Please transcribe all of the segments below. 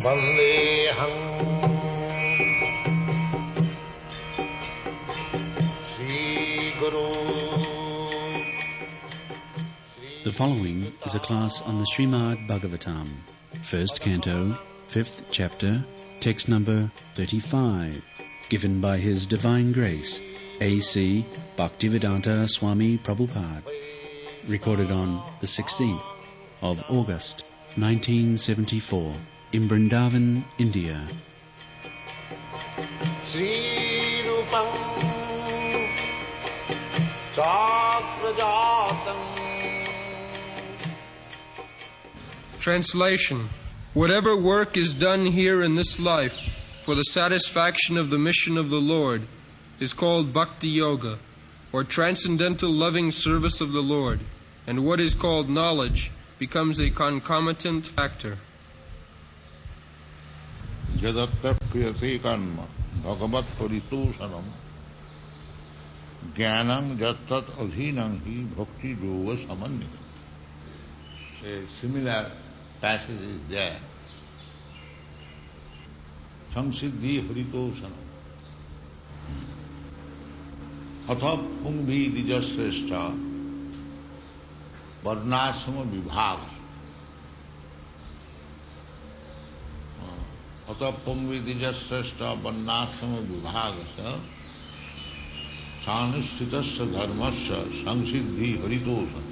Vandeham Sri Guru. The following is a class on the Srimad Bhagavatam, first canto, 5th chapter, text number 35, given by His Divine Grace, A.C. Bhaktivedanta Swami Prabhupada, recorded on the 16th of August, 1974, in Vrindavana, India. Sri Rupam Chakrajatam. Translation. Whatever work is done here in this life for the satisfaction of the mission of the Lord is called Bhakti Yoga, or transcendental loving service of the Lord, and what is called knowledge becomes a concomitant factor. Jadatta kriyate karma bhagavat paritoshanam jnanam jattat adhinam hi bhakti yoga samannita. A similar passage is there. Samsiddhi haritoshanam atha pungvi dijasreshta varnasama vibhaga. Atha pungvi dijasreshta varnasama vibhagasa sanishtitasya dharmasya samsiddhi haritoshanam.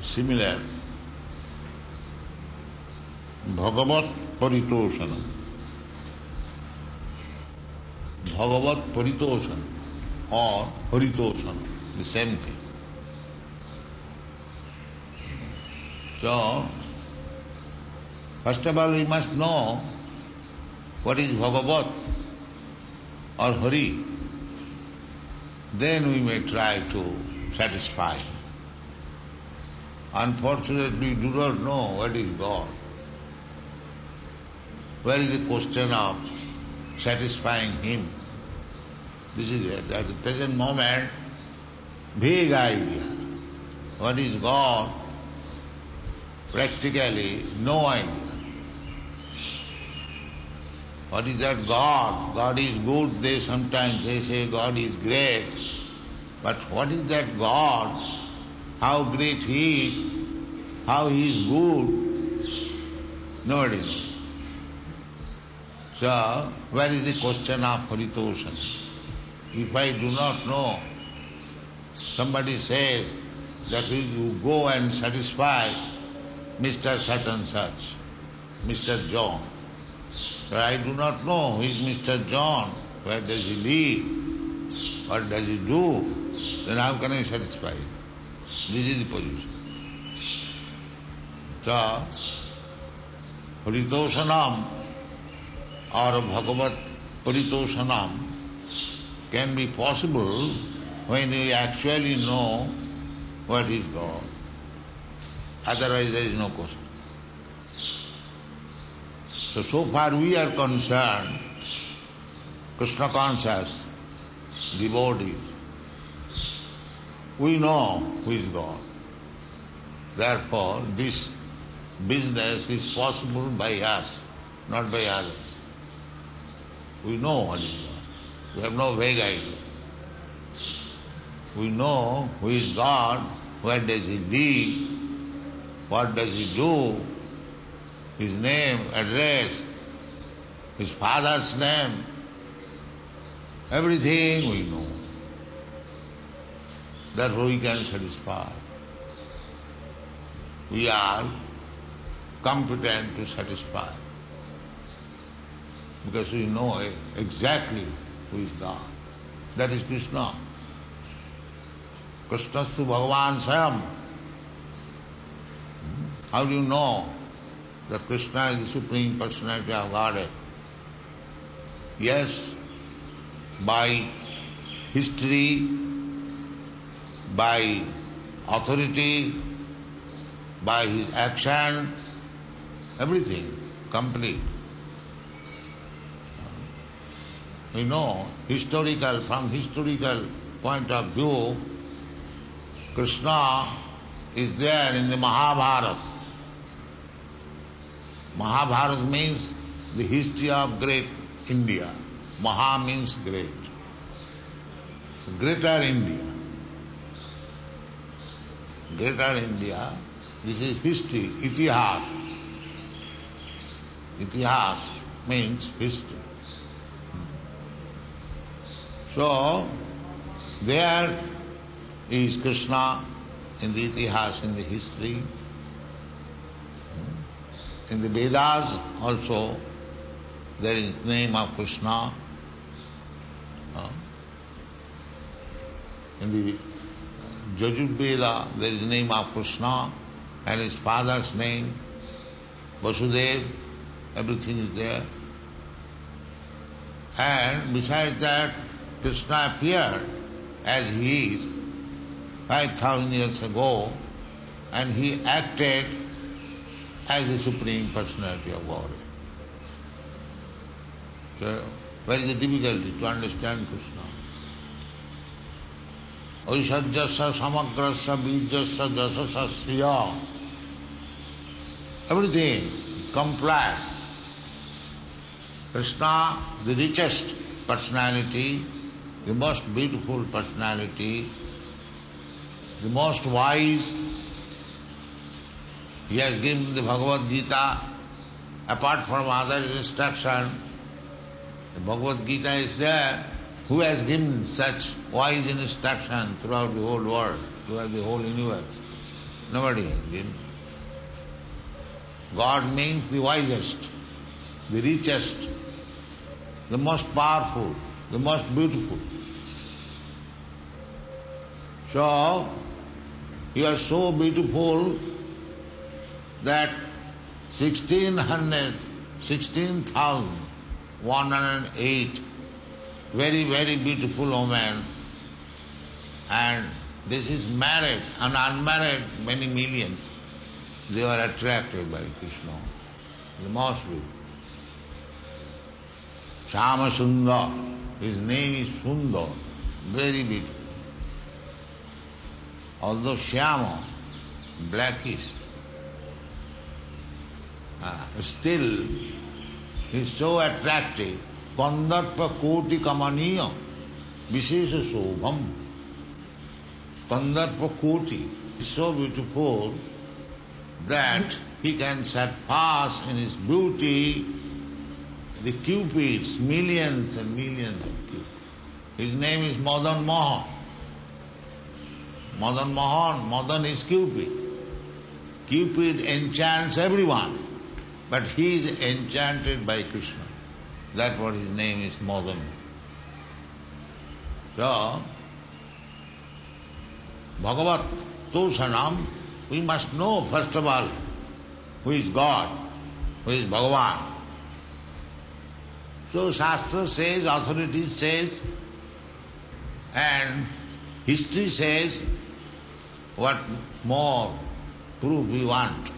Similar, Bhagavat Paritoshanam. Bhagavat Paritoshanam or Haritoshanam, the same thing. So, first of all we must know what is Bhagavat or Hari. Then we may try to satisfy him. Unfortunately, we do not know what is God. Where is the question of satisfying Him? This is it. At the present moment, vague idea. What is God? Practically, no idea. What is that God? God is good. Sometimes they say God is great. But what is that God? How great He is, how He is good, nobody knows. So, where is the question of Haritoshanam? If I do not know, somebody says that you go and satisfy Mr. such and such, Mr. John. But I do not know who is Mr. John, where does he live, what does he do, then how can I satisfy him? This is the position. So, Haritoshanam or Bhagavat Paritoshanam can be possible when we actually know what is God. Otherwise there is no question. So far we are concerned, Krishna conscious devotees, we know who is God. Therefore, this business is possible by us, not by others. We know what is God. We have no vague idea. We know who is God, where does He live, what does He do, His name, address, His father's name, everything we know. Therefore we can satisfy. We are competent to satisfy. Because we know exactly who is God. That is Krishna. Krishnastu Bhagavan Swayam. How do you know that Krishna is the Supreme Personality of Godhead? Yes, by history, by authority, by his action, everything, complete. We know from historical point of view, Krishna is there in the Mahabharata. Mahabharata means the history of great India. Maha means great. Greater India. Greater India, this is history, itihas. Itihas means history. So, there is Krishna in the itihas, in the history. In the Vedas also there is name of Krishna. In the Yajurveda there is name of Krishna and his father's name, Vasudeva, everything is there. And besides that, Krishna appeared as he is 5,000 years ago, and he acted as the Supreme Personality of Godhead. So, where is the difficulty to understand Krishna? Aishajyasya samagrasya bijyasya jasasya sriya. Everything complete. Krishna, the richest personality, the most beautiful personality, the most wise. He has given the Bhagavad Gita. Apart from other instruction, the Bhagavad Gita is there. Who has given such wise instruction throughout the whole world, throughout the whole universe? Nobody has given. God means the wisest, the richest, the most powerful, the most beautiful. So, you are so beautiful that 16,108 very, very beautiful women, and this is married and unmarried many millions. They were attracted by Krishna, the most beautiful. Shama Sundar, his name is Sundar, very beautiful. Although Shyama, blackish, still he is so attractive. Kandarpa koti kamaniya vishesha sobham. Kandarpa koti is so beautiful that he can surpass in his beauty the cupids, millions and millions of cupids. His name is Madan Mohan. Madan Mohan, Madan is Cupid. Cupid enchants everyone, but he is enchanted by Krishna. That's what his name is, Madan. So, Bhagavat Tosanam, we must know first of all who is God, who is Bhagavan. So Shastra says, authority says, and history says, what more proof we want?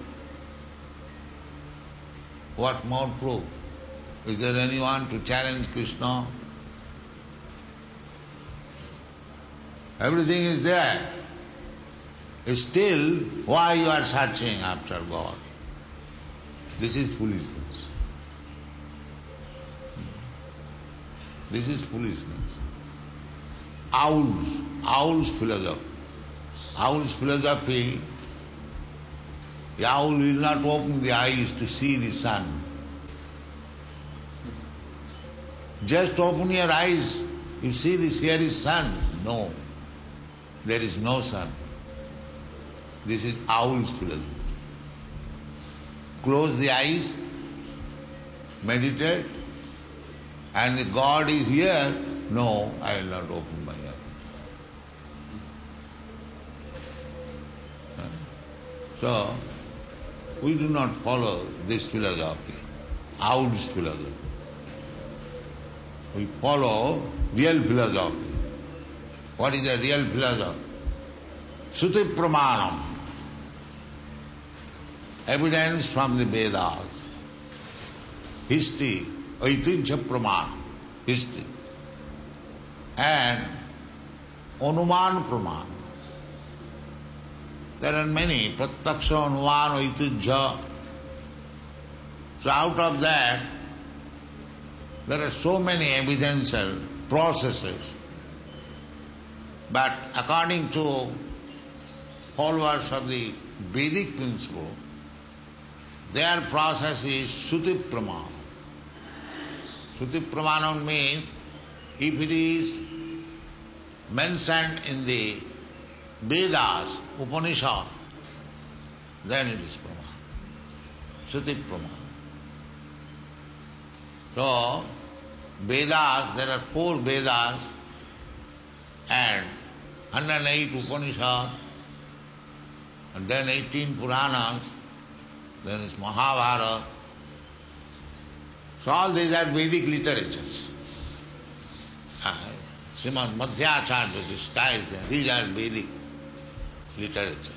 What more proof? Is there anyone to challenge Krishna? Everything is there. Still, why you are searching after God? This is foolishness. This is foolishness. Owl's philosophy. Owl's philosophy, the owl will not open the eyes to see the sun. Just open your eyes, you see this, here is sun. No, there is no sun. This is owl's philosophy. Close the eyes, meditate, and the God is here. No, I will not open my eyes. So, we do not follow this philosophy, owl's philosophy. We follow real philosophy. What is the real philosophy? Shruti Pramanam. Evidence from the Vedas. History, Aitijya Pramanam, history. And Anuman Pramanam. There are many, Pratyaksha, Anuman, Aitijya. So out of that, there are so many evidential processes. But according to followers of the Vedic principle, their process is Shruti Pramana. Shruti Pramana means if it is mentioned in the Vedas, Upanishad, then it is Pramana. Shruti Pramana. So, Vedas, there are 4 Vedas and 108 Upanishads, and then 18 Puranas, then is Mahabharata. So all these are Vedic literatures. Srimad Madhyacharya describes them. These are Vedic literature.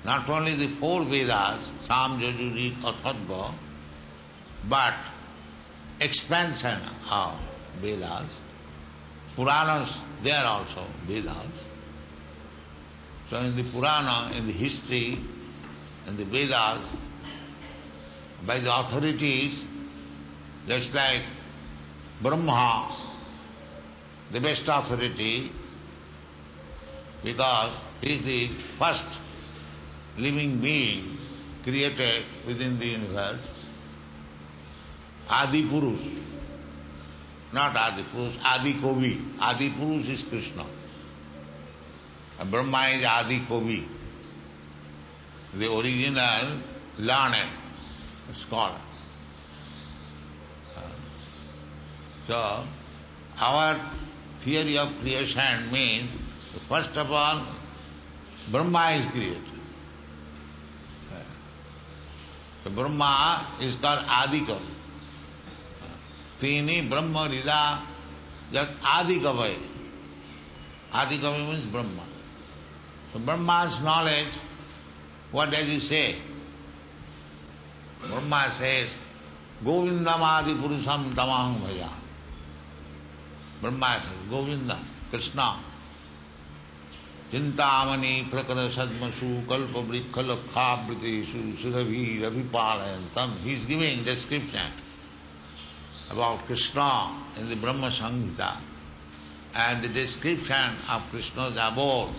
Not only the 4 Vedas, Sam, Yajur, Atharva, but expansion of Vedas. Puranas, they are also Vedas. So in the Purana, in the history, in the Vedas, by the authorities, just like Brahma, the best authority, because he is the first living being created within the universe. Adi Purush, not Adi Purush, Adi Kavi. Adi Purush is Krishna. And Brahma is Adi Kavi, the original learned scholar. So, our theory of creation means, first of all, Brahma is created. So Brahma is called Adi Kavi. Tini Brahma Rida Jat Adi Kavi. Adi Kavi means Brahma. So Brahma's knowledge, what does he say? Brahma says, Govindam Adi Purusham Tamaham Bhajan. Brahma says, Govinda, Krishna, Chintamani Prakara Sadmasu Kalpa Vrikkha Lakha Britesu Surabhi Ravipalayantam. He is giving description about Krishna in the Brahma Samhita, and the description of Krishna's abode.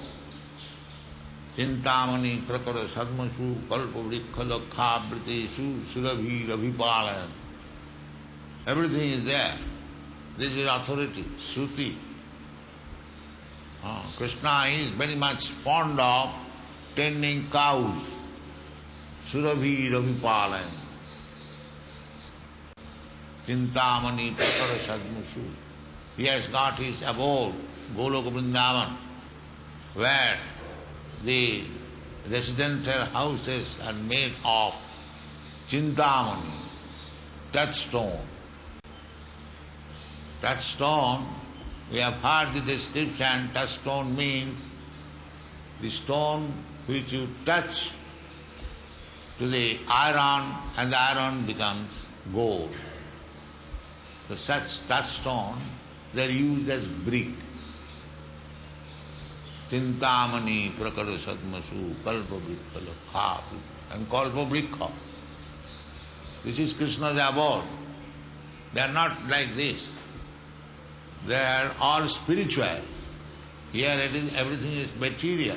Chintamani Prakara Sadmasu Kalpa Vrikkha Lakha Britesu Surabhi Ravipalayantam. Everything is there. This is authority, Shruti. Krishna is very much fond of tending cows. Surabhi Ravipalayan. Chintamani Prakara Sadmasu. He has got his abode, Goloka Vrindavana, where the residential houses are made of Chintamani, touchstone. Touchstone, we have heard the description, touchstone means the stone which you touch to the iron and the iron becomes gold. So such touchstone, they are used as brick. Chintamani Prakara Sadmasu Kalpa Vrikkha Lakha and Kalpa Vrikkha. This is Krishna's abode. They are not like this. They are all spiritual. Here everything is material.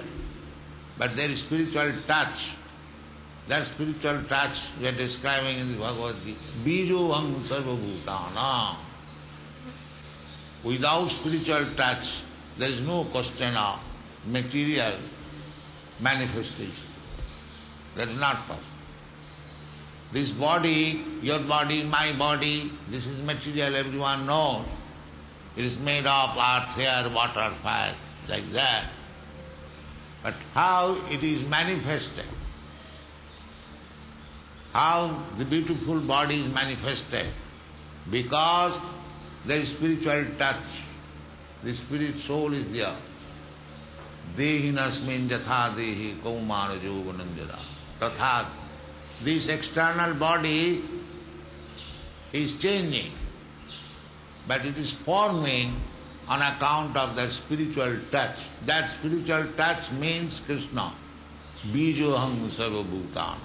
But there is spiritual touch. That spiritual touch we are describing in the Bhagavad Gita. Bijoham sarva bhutana. Without spiritual touch, there is no question of material manifestation. That is not possible. This body, your body, my body, this is material, everyone knows. It is made of earth, air, water, fire, like that. But how it is manifested, how the beautiful body is manifested, because there is spiritual touch. The spirit soul is there. Dehinasmin jatha dehi kaumara jogananjada. Tatha. This external body is changing, but it is forming on account of that spiritual touch. That spiritual touch means Krishna. Bijoham sarva bhutana.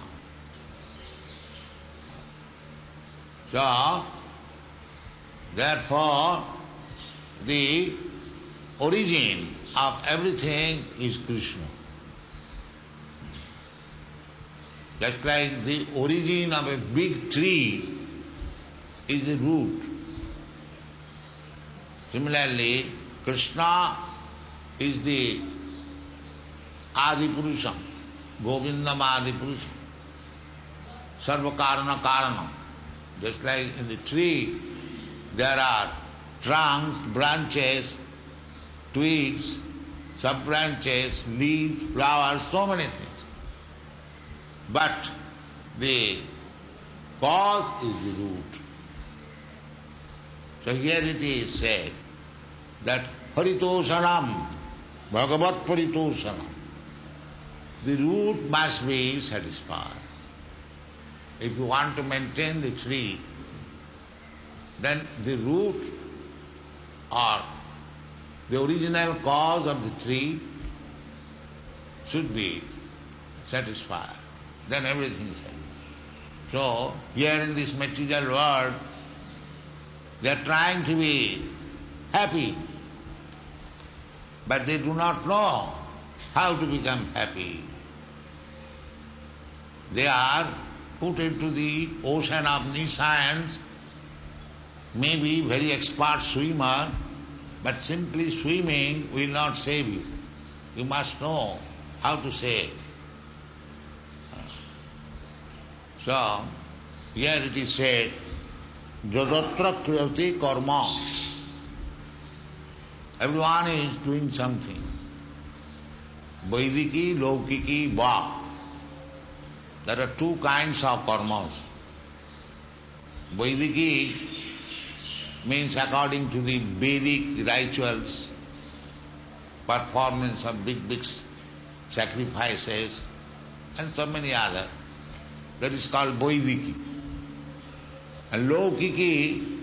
So, therefore, the origin of everything is Krishna. Just like the origin of a big tree is the root. Similarly, Krishna is the Adi Purusham, Govindam Adi Purusham, Sarva Karana Karanam. Just like in the tree, there are trunks, branches, twigs, sub-branches, leaves, flowers, so many things. But the cause is the root. So here it is said that Paritoshanam, Bhagavat Paritoshanam, the root must be satisfied. If you want to maintain the tree, then the root or the original cause of the tree should be satisfied. Then everything is satisfied. So, here in this material world, they are trying to be happy, but they do not know how to become happy. They are put into the ocean of nescience, maybe very expert swimmer, but simply swimming will not save you. You must know how to save. So, here it is said, Jadatra kriyate karma. Everyone is doing something. Vaidiki, Laukiki, Va. There are two kinds of karmas. Vaidiki means according to the Vedic rituals, performance of big sacrifices and so many other. That is called Vaidiki. And Laukiki,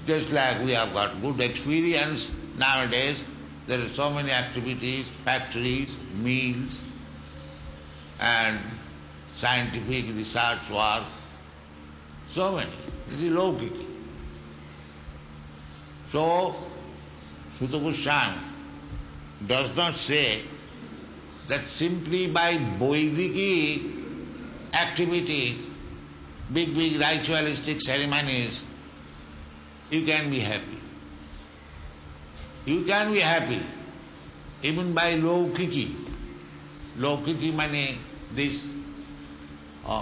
just like we have got good experience nowadays, there are so many activities, factories, mills, and scientific research work, so many. This is Laukiki. So, Sutta Goswami does not say that simply by Vaidiki activities, big ritualistic ceremonies, you can be happy. You can be happy even by Laukiki. Laukiki means these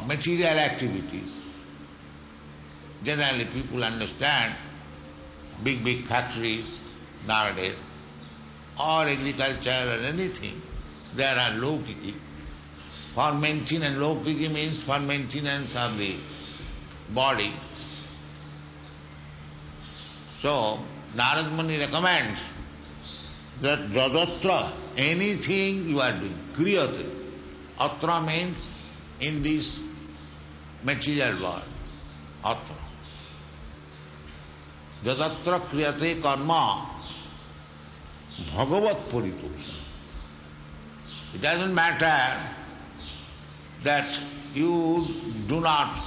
material activities. Generally people understand big factories nowadays, or agriculture or anything, there are Laukiki. For maintenance, Laukiki means for maintenance of the body. So, Narad Muni recommends that Jadatra, anything you are doing, kriyate. Atra means in this material world. Atra. Jadatra kriyate karma bhagavat paritosha. It doesn't matter that you do not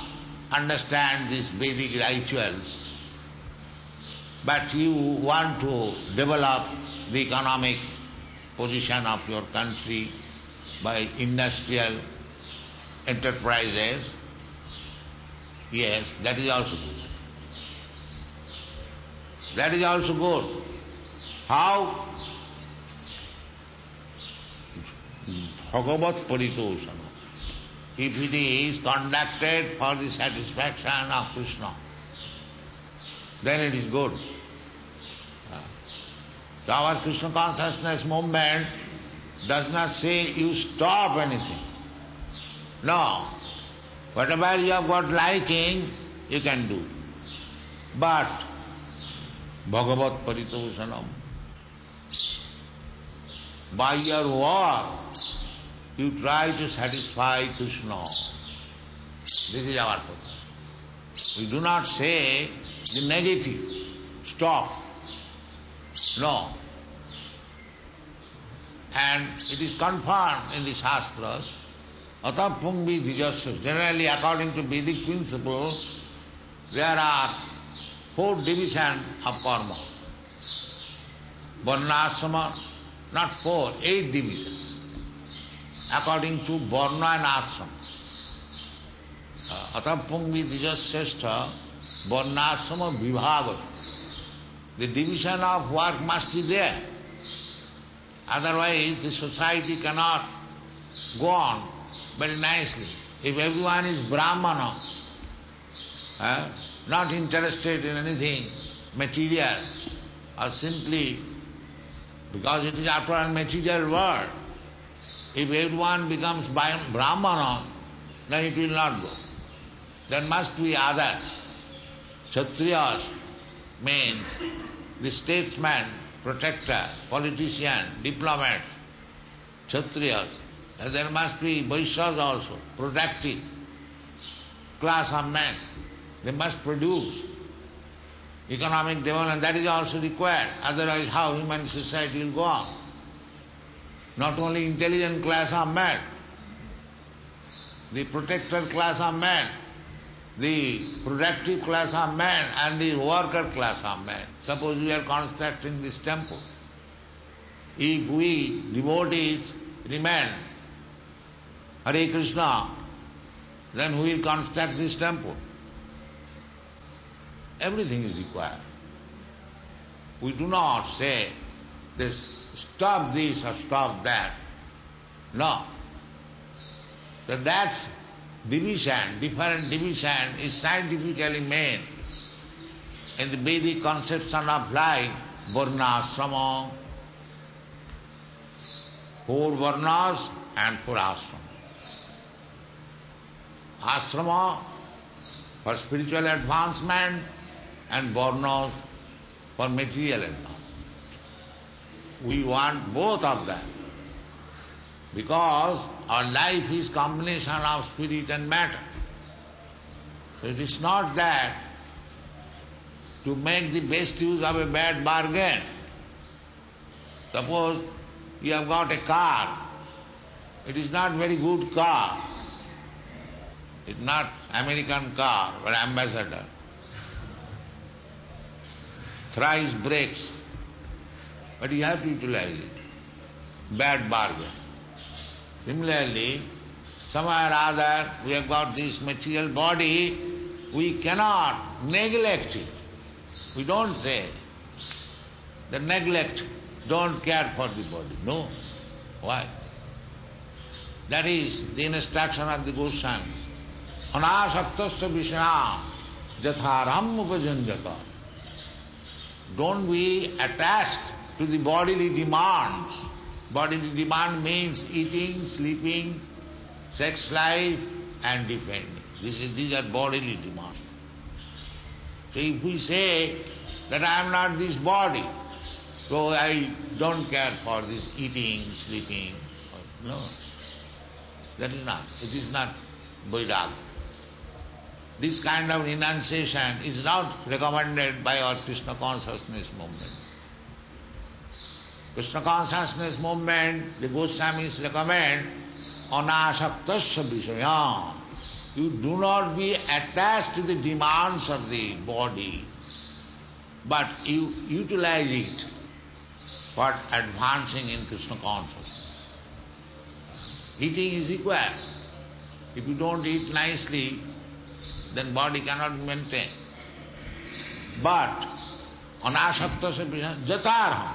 understand these Vedic rituals, but you want to develop the economic position of your country by industrial enterprises. Yes, that is also good. That is also good. How? Bhagavat paritosana. If it is conducted for the satisfaction of Krishna, then it is good. So our Krishna consciousness movement does not say you stop anything. No. Whatever you have got liking, you can do. But Bhagavat paritoshanam, by your work, you try to satisfy Krishna. This is our purpose. We do not say the negative. Stop. No. And it is confirmed in the Shastras, atapung vidijasya. Generally, according to Vedic principle, there are 4 divisions of karma. Varnasrama, not 4, 8 divisions, according to Varna and Ashram. Atapungvi dijaseshta Varnasrama vibhava. The division of work must be there. Otherwise the society cannot go on very nicely. If everyone is Brahmana, not interested in anything material, or simply because it is after all material world, if everyone becomes Brahmana, then it will not go. There must be others. Kshatriyas mean the statesman, protector, politician, diplomat, Kshatriyas. And there must be Vaishyas also, productive class of men. They must produce economic development. That is also required. Otherwise how human society will go on? Not only intelligent class of men, the protector class of men, the productive class of men and the worker class of men. Suppose we are constructing this temple. If we devotees remain Hare Krishna, then who will construct this temple? Everything is required. We do not say this, stop this or stop that. No. So that division, different division is scientifically made in the Vedic conception of life, Varnasrama, 4 Varnas and 4 Ashrama. Ashrama for spiritual advancement and Varnas for material advancement. We want both of them because our life is combination of spirit and matter. So it is not that to make the best use of a bad bargain. Suppose you have got a car, it is not very good car. It's not American car or ambassador. Thrice brakes, but you have to utilize it. Bad bargain. Similarly, somewhere or other we have got this material body, we cannot neglect it. We don't say the neglect, don't care for the body. No. Why? That is the instruction of the Goswamis. Anasaktasya vishna jatharam upajanjata. Don't be attached to the bodily demands. Bodily demand means eating, sleeping, sex life and defending. These are bodily demands. So if we say that I am not this body, so I don't care for this eating, sleeping, no. That is not. It is not Vairagya. This kind of renunciation is not recommended by our Krishna consciousness movement. Krishna consciousness movement, the Goswamis recommend anasaktasya vishaya. You do not be attached to the demands of the body, but you utilize it for advancing in Krishna consciousness. Eating is required. If you don't eat nicely, then body cannot be maintained. But anasaktasya vishaya jatarha.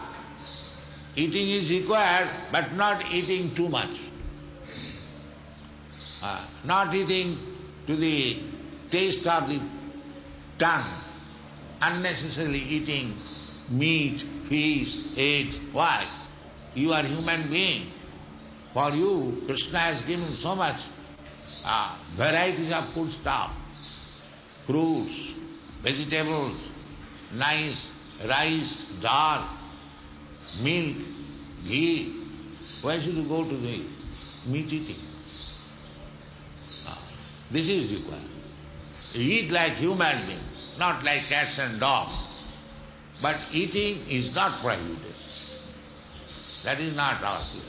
Eating is required, but not eating too much. Not eating to the taste of the tongue, unnecessarily eating meat, fish, eggs. Why? You are human being. For you, Krishna has given so much varieties of food stuff, fruits, vegetables, nice rice, dal, milk, ghee. Why should you go to the meat eating? This is required. You eat like human beings, not like cats and dogs. But eating is not prohibited. That is not our flavor.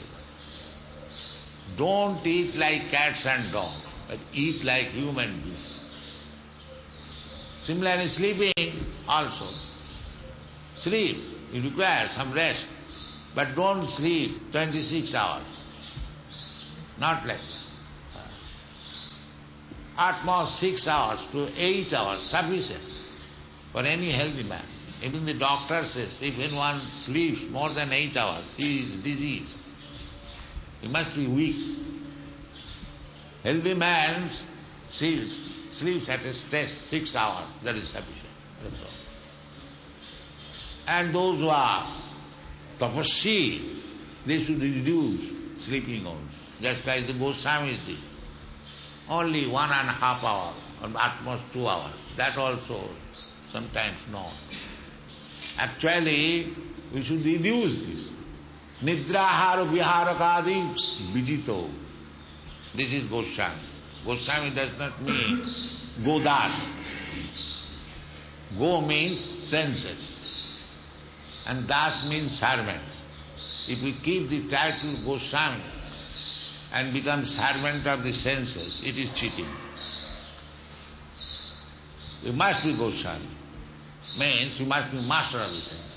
Don't eat like cats and dogs, but eat like human beings. Similarly, sleeping also. Sleep, you require some rest, but don't sleep 26 hours. Not like that. At most 6 hours to 8 hours, sufficient for any healthy man. Even the doctor says, if anyone sleeps more than 8 hours, he is diseased. He must be weak. Healthy man sleeps at a stretch 6 hours, that is sufficient. That's all. And those who are tapasvi, they should reduce sleeping hours, just like the Goswamis did. Only 1.5 hours, or at most 2 hours. That also sometimes not. Actually, we should reduce this. Nidrahara viharakadi vijito. This is Goswami. Goswami does not mean Godas. Go means senses. And Das means servant. If we keep the title Goswami and become servant of the senses, it is cheating. You must be Goswami. Means you must be master of the senses.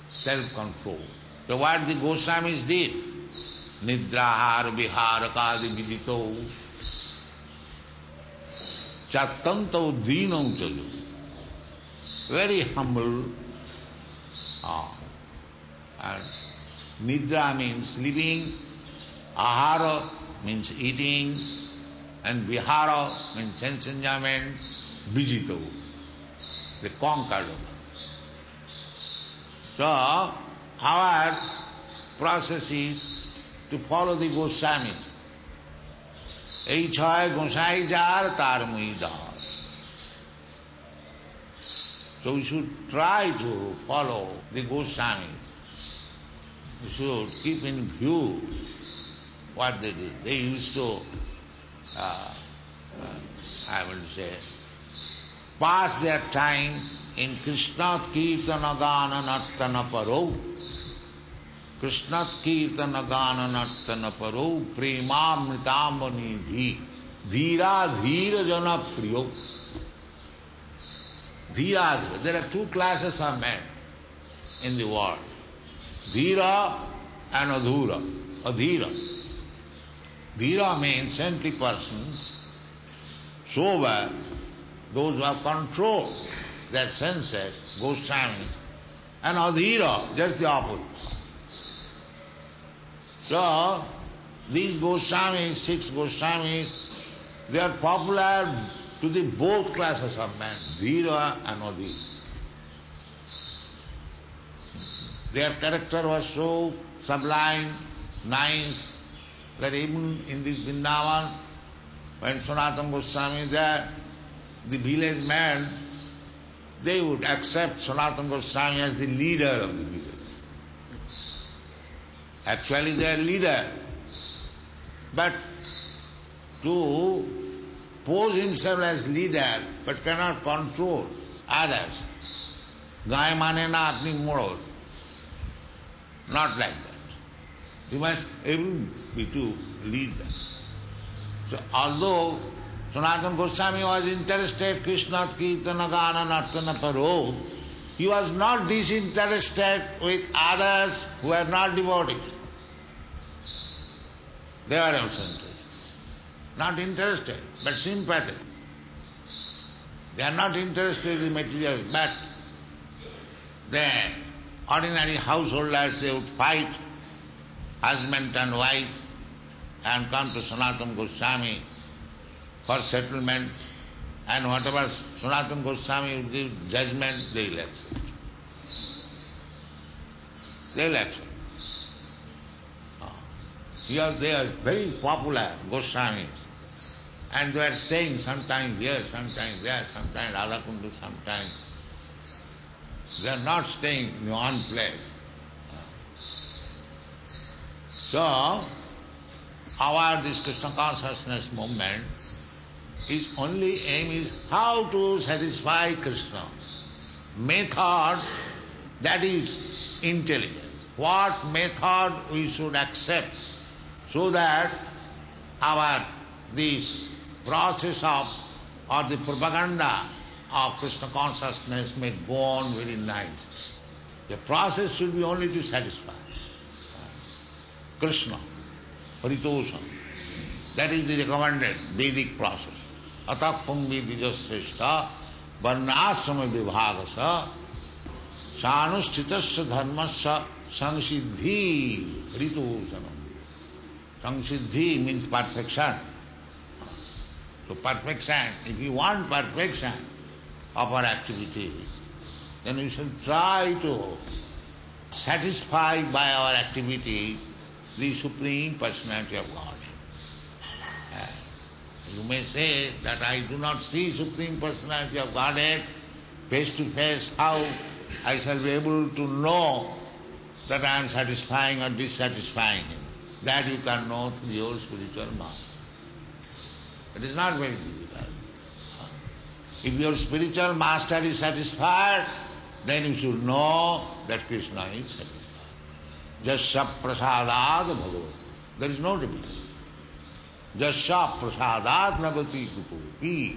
Self-control. So what the Goswamis did? Nidrahar viharakadi vidito chattantau deenam chalu. Very humble. And nidra means sleeping, ahara means eating, and vihara means sense enjoyment, vijito, the conquered. So, our process is to follow the Goswamis. Ei chai gosai jar tar muidar. So we should try to follow the Goswamis. We should keep in view what they did. They used to, I will say, pass their time in Krishnat Kirtana Gana Nartana Paro. Krishnat Kirtana Gana Nartana Paro Premamritam Nidhi Dhira Dhira Jana Priyo. Dhira Dhira. There are two classes of men in the world. Dhira and Adhura. Adhira. Dhira means saintly persons, sober, those who have controlled their senses, Goswami, and Adhira, just the opposite. So, these Goswamis, 6 Goswamis, they are popular to the both classes of men, Dhira and Adhira. Their character was so sublime, nice, that even in this Vrindavana, when Sanatana Goswami is there, the village men, they would accept Sanatana Goswami as the leader of the village. Actually they are leader, but to pose himself as leader but cannot control others. Gaya mane na apni moro. Not like that. You must be to lead them. So although Sanatana Goswami was interested Krishna Kirtana Gana Nartana Paro, he was not disinterested with others who were not devotees. They were also interested. Not interested, but sympathetic. They are not interested in material, but the ordinary householders, they would fight, husband and wife, and come to Sanatana Goswami for settlement, and whatever Sanatana Goswami would give judgment, they will accept. They will accept. Here they are very popular, Goswamis, and they are staying sometimes here, sometimes there, sometimes Radhakundu, sometimes. They are not staying in one place. So, our this Krishna consciousness movement, its only aim is how to satisfy Krishna. Method, that is intelligence. What method we should accept so that our this process of or the propaganda of Krishna consciousness may go on very nice. The process should be only to satisfy Krishna, Haritosam. That is the recommended Vedic process. Atapam vidijasreshta varnasrama vibhagasa sanuschitasya dharmasya samsiddhi Haritosanam. Samsiddhi means perfection. So perfection, if you want perfection of our activity, then we should try to satisfy by our activity the Supreme Personality of God. You may say that I do not see Supreme Personality of Godhead face to face. How I shall be able to know that I am satisfying or dissatisfying Him? That you can know through your spiritual master. It is not very difficult. If your spiritual master is satisfied, then you should know that Krishna is satisfied. Jasya prasadad bhagavat. There is no difficulty. Jasya prasadad navati kupupi.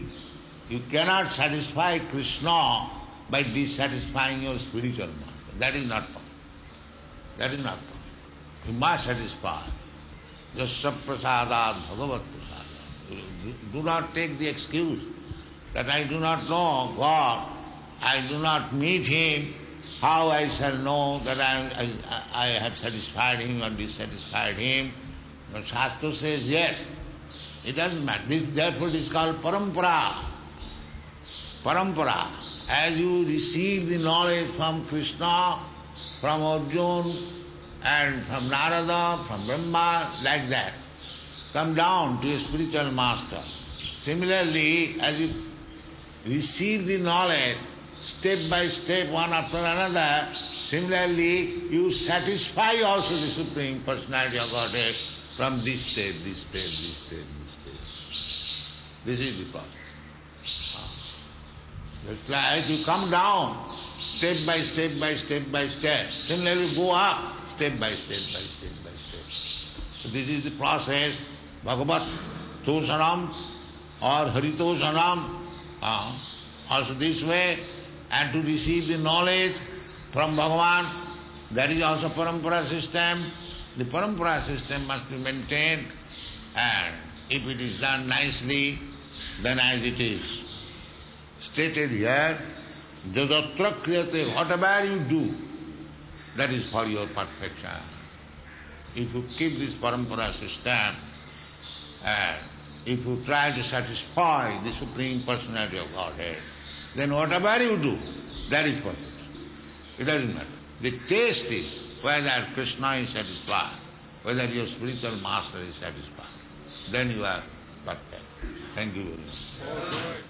You cannot satisfy Krishna by dissatisfying your spiritual master. That is not possible. That is not possible. You must satisfy. Jasya prasadad bhagavat prasadad. Do not take the excuse that I do not know God, I do not meet Him, how I shall know that I have satisfied Him or dissatisfied Him? But Shastra says yes, it doesn't matter. Therefore it is called parampara. Parampara. As you receive the knowledge from Krishna, from Arjuna, and from Narada, from Brahma, like that, come down to your spiritual master. Similarly, as you receive the knowledge step by step, one after another, similarly you satisfy also the Supreme Personality of Godhead from this state, this state, this state, this state. This is the process. Just like you come down step by step by step by step, similarly go up step by step by step by step. So this is the process. Bhagavat Tosanam or Haritosanam, also this way, and to receive the knowledge from Bhagavan, that is also parampara system. The parampara system must be maintained, and if it is done nicely, then as it is stated here, jadatra kriyate, whatever you do, that is for your perfection. If you keep this parampara system, and if you try to satisfy the Supreme Personality of Godhead, then whatever you do, that is perfect. It doesn't matter. The taste is whether Krishna is satisfied, whether your spiritual master is satisfied. Then you are perfect. Thank you very much.